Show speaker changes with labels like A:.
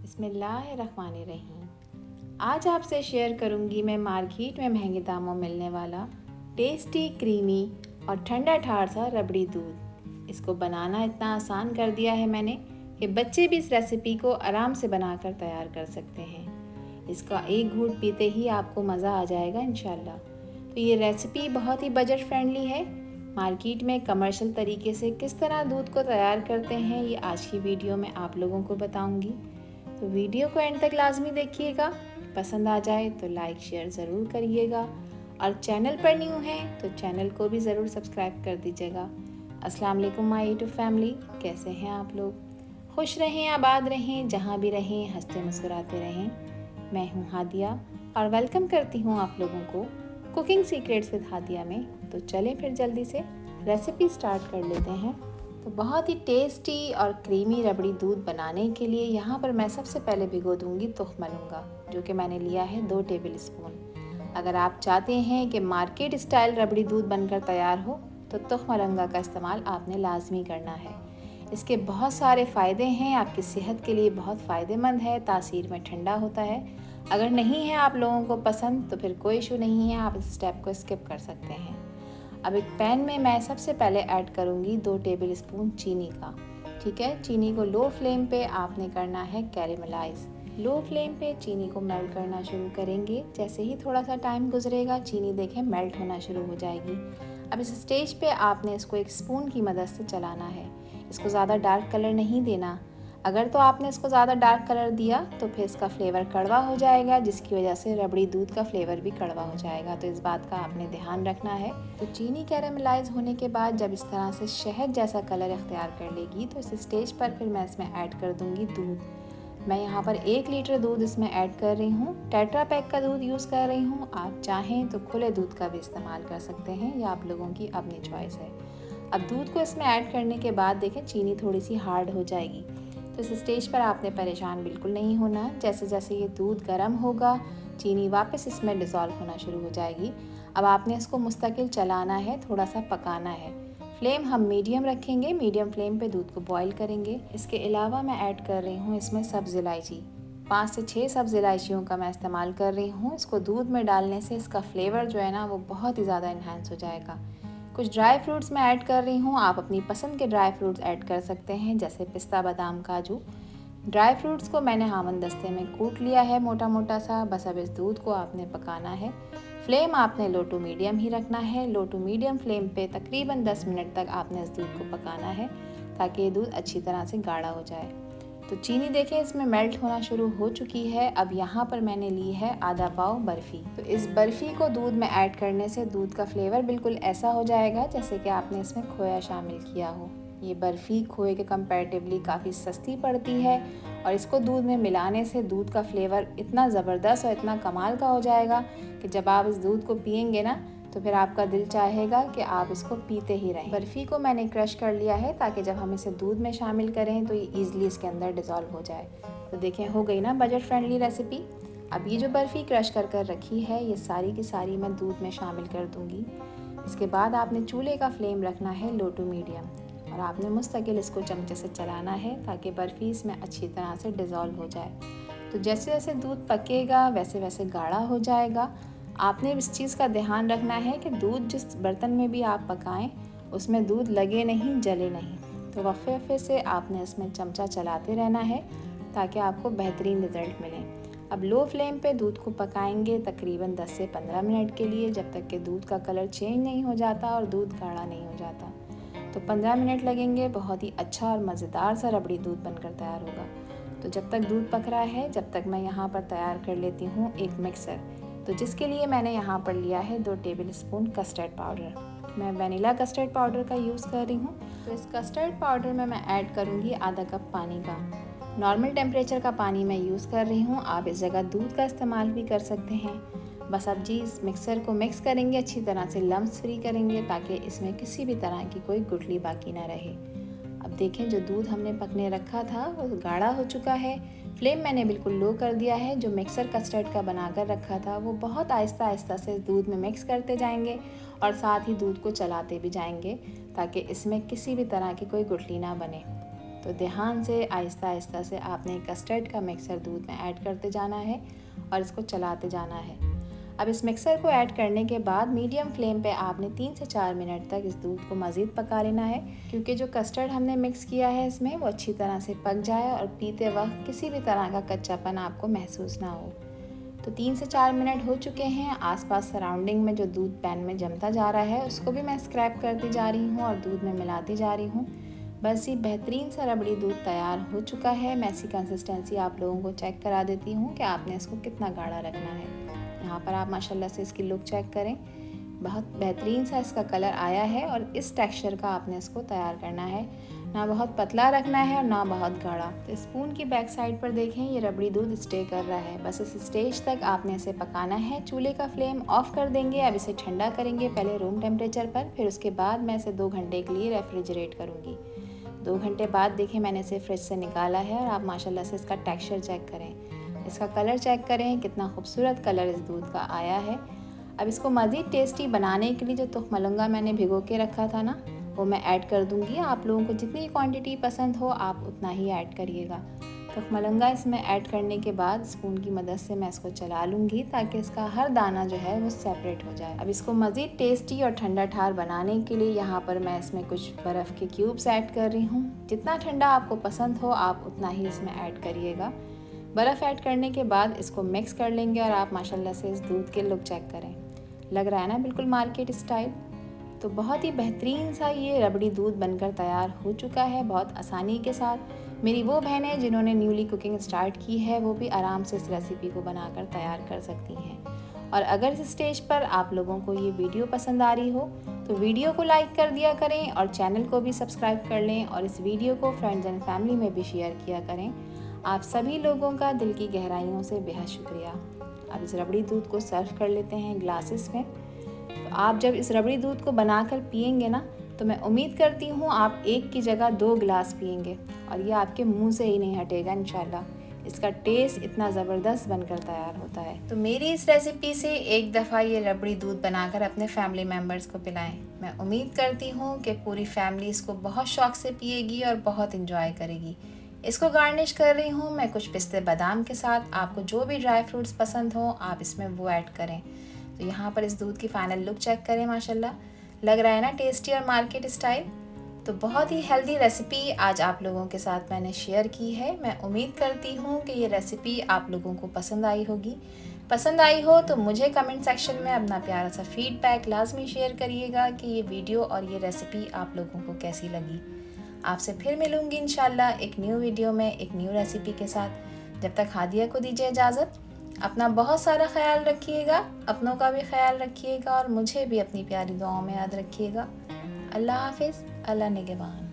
A: बिस्मिल्लाहिर्रहमानिर्रहीम। आज आपसे शेयर करूंगी मैं मार्केट में महंगे दामों में मिलने वाला टेस्टी, क्रीमी और ठंडा ठार सा रबड़ी दूध। इसको बनाना इतना आसान कर दिया है मैंने कि बच्चे भी इस रेसिपी को आराम से बनाकर तैयार कर सकते हैं। इसका एक घूंट पीते ही आपको मज़ा आ जाएगा इंशाल्लाह। तो ये रेसिपी बहुत ही बजट फ्रेंडली है। मार्केट में कमर्शियल तरीके से किस तरह दूध को तैयार करते हैं ये आज की वीडियो में आप लोगों को बताऊंगी। तो वीडियो को एंड तक लाजमी देखिएगा। पसंद आ जाए तो लाइक शेयर ज़रूर करिएगा और चैनल पर न्यू हैं तो चैनल को भी ज़रूर सब्सक्राइब कर दीजिएगा। अस्सलाम वालेकुम माय यूट्यूब फैमिली, कैसे हैं आप लोग? खुश रहें, आबाद रहें, जहाँ भी रहें हंसते मुस्कुराते रहें। मैं हूँ हादिया और वेलकम करती हूँ आप लोगों को कुकिंग सीक्रेट्स विद हादिया में। तो चलें फिर जल्दी से रेसिपी स्टार्ट कर लेते हैं। तो बहुत ही टेस्टी और क्रीमी रबड़ी दूध बनाने के लिए यहाँ पर मैं सबसे पहले भिगो दूँगी तुखमलूँगा, जो कि मैंने लिया है 2 टेबल स्पून। अगर आप चाहते हैं कि मार्केट स्टाइल रबड़ी दूध बनकर तैयार हो तो तुखमलंगा का इस्तेमाल आपने लाजमी करना है। इसके बहुत सारे फ़ायदे हैं, आपकी सेहत के लिए बहुत फ़ायदेमंद है, तासीर में ठंडा होता है। अगर नहीं है आप लोगों को पसंद तो फिर कोई इशू नहीं है, आप इस स्टेप को स्किप कर सकते हैं। अब एक पैन में मैं सबसे पहले ऐड करूँगी 2 टेबल स्पून चीनी का। ठीक है, चीनी को लो फ्लेम पे आपने करना है कैरेमलाइज। लो फ्लेम पे चीनी को मेल्ट करना शुरू करेंगे। जैसे ही थोड़ा सा टाइम गुजरेगा चीनी देखें मेल्ट होना शुरू हो जाएगी। अब इस स्टेज पे आपने इसको एक स्पून की मदद से चलाना है। इसको ज़्यादा डार्क कलर नहीं देना। अगर तो आपने इसको ज़्यादा डार्क कलर दिया तो फिर इसका फ्लेवर कड़वा हो जाएगा, जिसकी वजह से रबड़ी दूध का फ्लेवर भी कड़वा हो जाएगा। तो इस बात का आपने ध्यान रखना है। तो चीनी कैरेमलाइज होने के बाद जब इस तरह से शहद जैसा कलर इख्तियार कर लेगी तो इस स्टेज पर फिर मैं इसमें ऐड कर दूँगी दूध। मैं यहाँ पर 1 लीटर दूध इसमें ऐड कर रही हूँ। टेट्रा पैक का दूध यूज़ कर रही हूँ। आप चाहें तो खुले दूध का भी इस्तेमाल कर सकते हैं, या आप लोगों की अपनी चॉइस है। अब दूध को इसमें ऐड करने के बाद देखें चीनी थोड़ी सी हार्ड हो जाएगी। तो इस स्टेज पर आपने परेशान बिल्कुल नहीं होना। जैसे जैसे ये दूध गर्म होगा चीनी वापस इसमें डिज़ोल्व होना शुरू हो जाएगी। अब आपने इसको मुस्तकिल चलाना है, थोड़ा सा पकाना है। फ्लेम हम मीडियम रखेंगे, मीडियम फ्लेम पे दूध को बॉईल करेंगे। इसके अलावा मैं ऐड कर रही हूँ इसमें सब्ज़ इलायची। 5 से 6 सब्ज़ इलायचियों का मैं इस्तेमाल कर रही हूँ। इसको दूध में डालने से इसका फ्लेवर जो है ना वो बहुत ही ज़्यादा इन्हांस हो जाएगा। कुछ ड्राई फ्रूट्स मैं ऐड कर रही हूँ। आप अपनी पसंद के ड्राई फ्रूट्स ऐड कर सकते हैं, जैसे पिस्ता, बादाम, काजू। ड्राई फ्रूट्स को मैंने हामन दस्ते में कूट लिया है मोटा मोटा सा। बस अब इस दूध को आपने पकाना है। फ्लेम आपने लो टू मीडियम ही रखना है। लो टू मीडियम फ्लेम पे तकरीबन 10 मिनट तक आपने इस दूध को पकाना है, ताकि ये दूध अच्छी तरह से गाढ़ा हो जाए। तो चीनी देखें इसमें मेल्ट होना शुरू हो चुकी है। अब यहाँ पर मैंने ली है आधा पाव बर्फ़ी। तो इस बर्फ़ी को दूध में ऐड करने से दूध का फ्लेवर बिल्कुल ऐसा हो जाएगा जैसे कि आपने इसमें खोया शामिल किया हो। ये बर्फ़ी खोए के कंपैरेटिवली काफ़ी सस्ती पड़ती है और इसको दूध में मिलाने से दूध का फ्लेवर इतना ज़बरदस्त और इतना कमाल का हो जाएगा कि जब आप इस दूध को पियेंगे ना तो फिर आपका दिल चाहेगा कि आप इसको पीते ही रहें। बर्फ़ी को मैंने क्रश कर लिया है ताकि जब हम इसे दूध में शामिल करें तो ये ईज़िली इसके अंदर डिज़ोल्व हो जाए। तो देखें हो गई ना बजट फ्रेंडली रेसिपी। अब ये जो बर्फ़ी क्रश कर कर रखी है ये सारी की सारी मैं दूध में शामिल कर दूँगी। इसके बाद आपने चूल्हे का फ्लेम रखना है लो टू मीडियम और आपने मुस्तकिल इसको चमचे से चलाना है ताकि बर्फ़ी इसमें अच्छी तरह से डिज़ोल्व हो जाए। तो जैसे जैसे दूध पकेगा वैसे वैसे गाढ़ा हो जाएगा। आपने इस चीज़ का ध्यान रखना है कि दूध जिस बर्तन में भी आप पकाएं उसमें दूध लगे नहीं, जले नहीं। तो वक्फे वक्फे से आपने इसमें चमचा चलाते रहना है ताकि आपको बेहतरीन रिज़ल्ट मिले। अब लो फ्लेम पे दूध को पकाएंगे तकरीबन 10 से 15 मिनट के लिए, जब तक कि दूध का कलर चेंज नहीं हो जाता और दूध गाढ़ा नहीं हो जाता। तो 15 मिनट लगेंगे। बहुत ही अच्छा और मज़ेदार सा रबड़ी दूध बनकर तैयार होगा। तो जब तक दूध पक रहा है जब तक मैं यहाँ पर तैयार कर लेती हूँ एक मिक्सर। तो जिसके लिए मैंने यहाँ पर लिया है 2 टेबल स्पून कस्टर्ड पाउडर। मैं वनीला कस्टर्ड पाउडर का यूज़ कर रही हूँ। तो इस कस्टर्ड पाउडर में मैं ऐड करूँगी आधा कप पानी का। नॉर्मल टेम्परेचर का पानी मैं यूज़ कर रही हूँ, आप इस जगह दूध का इस्तेमाल भी कर सकते हैं। बस अब जी इस मिक्सर को मिक्स करेंगे, अच्छी तरह से लम्स फ्री करेंगे ताकि इसमें किसी भी तरह की कोई गुठली बाकी ना रहे। अब देखें जो दूध हमने पकने रखा था वो गाढ़ा हो चुका है। फ्लेम मैंने बिल्कुल लो कर दिया है। जो मिक्सर कस्टर्ड का बनाकर रखा था वो बहुत आहिस्ता आहिस्ता से दूध में मिक्स करते जाएंगे और साथ ही दूध को चलाते भी जाएंगे ताकि इसमें किसी भी तरह की कोई गुठली ना बने। तो ध्यान से आहिस्ता आहिस्ता से आपने कस्टर्ड का मिक्सर दूध में ऐड करते जाना है और इसको चलाते जाना है। अब इस मिक्सर को ऐड करने के बाद मीडियम फ्लेम पे आपने 3 से 4 मिनट तक इस दूध को मज़ीद पका लेना है, क्योंकि जो कस्टर्ड हमने मिक्स किया है इसमें वो अच्छी तरह से पक जाए और पीते वक्त किसी भी तरह का कच्चापन आपको महसूस ना हो। तो 3 से 4 मिनट हो चुके हैं। आसपास सराउंडिंग में जो दूध पैन में जमता जा रहा है उसको भी मैं स्क्रैप करती जा रही हूँ और दूध में मिलाती जा रही हूँ। बस ये बेहतरीन सा रबड़ी दूध तैयार हो चुका है। मैं इसकी कंसिस्टेंसी आप लोगों को चेक करा देती हूँ कि आपने इसको कितना गाढ़ा रखना है। यहाँ पर आप माशाल्लाह से इसकी लुक चेक करें, बहुत बेहतरीन सा इसका कलर आया है और इस टेक्सचर का आपने इसको तैयार करना है, ना बहुत पतला रखना है और ना बहुत गाढ़ा। तो स्पून की बैक साइड पर देखें ये रबड़ी दूध स्टे कर रहा है। बस इस स्टेज तक आपने इसे पकाना है। चूल्हे का फ्लेम ऑफ कर देंगे। अब इसे ठंडा करेंगे पहले रूम टेम्परेचर पर, फिर उसके बाद मैं इसे 2 घंटे के लिए रेफ्रिजरेट करूँगी। 2 घंटे बाद देखें मैंने इसे फ्रिज से निकाला है और आप माशाल्लाह से इसका टेक्सचर चेक करें, इसका कलर चेक करें, कितना खूबसूरत कलर इस दूध का आया है। अब इसको मज़ीद टेस्टी बनाने के लिए जो तुखमलंगा मैंने भिगो के रखा था ना, वो मैं ऐड कर दूंगी। आप लोगों को जितनी क्वांटिटी पसंद हो आप उतना ही ऐड करिएगा। तुखमलंगा इसमें ऐड करने के बाद स्पून की मदद से मैं इसको चला लूँगी ताकि इसका हर दाना जो है वो सेपरेट हो जाए। अब इसको मज़ीद टेस्टी और ठंडा ठार बनाने के लिए यहाँ पर मैं इसमें कुछ बर्फ़ के क्यूब्स ऐड कर रही हूँ। जितना ठंडा आपको पसंद हो आप उतना ही इसमें ऐड करिएगा। बर्फ़ ऐड करने के बाद इसको मिक्स कर लेंगे और आप माशाल्लाह से इस दूध के लुक चेक करें, लग रहा है ना बिल्कुल मार्केट स्टाइल। तो बहुत ही बेहतरीन सा ये रबड़ी दूध बनकर तैयार हो चुका है, बहुत आसानी के साथ। मेरी वो बहनें जिन्होंने न्यूली कुकिंग स्टार्ट की है वो भी आराम से इस रेसिपी को बनाकर तैयार कर सकती हैं। और अगर इस स्टेज पर आप लोगों को ये वीडियो पसंद आ रही हो तो वीडियो को लाइक कर दिया करें और चैनल को भी सब्सक्राइब कर लें और इस वीडियो को फ्रेंड्स एंड फैमिली में भी शेयर किया करें। आप सभी लोगों का दिल की गहराइयों से बेहद शुक्रिया। अब इस रबड़ी दूध को सर्व कर लेते हैं ग्लासेस में। तो आप जब इस रबड़ी दूध को बनाकर पिएंगे ना तो मैं उम्मीद करती हूँ आप एक की जगह 2 गिलास पिएंगे और ये आपके मुंह से ही नहीं हटेगा इंशाल्लाह। इसका टेस्ट इतना ज़बरदस्त बनकर तैयार होता है। तो मेरी इस रेसिपी से एक दफ़ा ये रबड़ी दूध बनाकर अपने फैमिली मेम्बर्स को पिलाएं। मैं उम्मीद करती हूँ कि पूरी फैमिली इसको बहुत शौक़ से पिएगी और बहुत इंजॉय करेगी। इसको गार्निश कर रही हूँ मैं कुछ पिस्ते बादाम के साथ। आपको जो भी ड्राई फ्रूट्स पसंद हो आप इसमें वो ऐड करें। तो यहाँ पर इस दूध की फाइनल लुक चेक करें, माशाल्लाह लग रहा है ना टेस्टी और मार्केट स्टाइल। तो बहुत ही हेल्दी रेसिपी आज आप लोगों के साथ मैंने शेयर की है। मैं उम्मीद करती हूँ कि ये रेसिपी आप लोगों को पसंद आई होगी। पसंद आई हो तो मुझे कमेंट सेक्शन में अपना प्यारा सा फीडबैक लाजमी शेयर करिएगा कि ये वीडियो और ये रेसिपी आप लोगों को कैसी लगी। आपसे फिर मिलूँगी इंशाल्लाह एक न्यू वीडियो में एक न्यू रेसिपी के साथ। जब तक हादिया को दीजिए इजाज़त। अपना बहुत सारा ख्याल रखिएगा, अपनों का भी ख्याल रखिएगा और मुझे भी अपनी प्यारी दुआओं में याद रखिएगा। अल्लाह हाफिज़, अल्लाह निगहबान।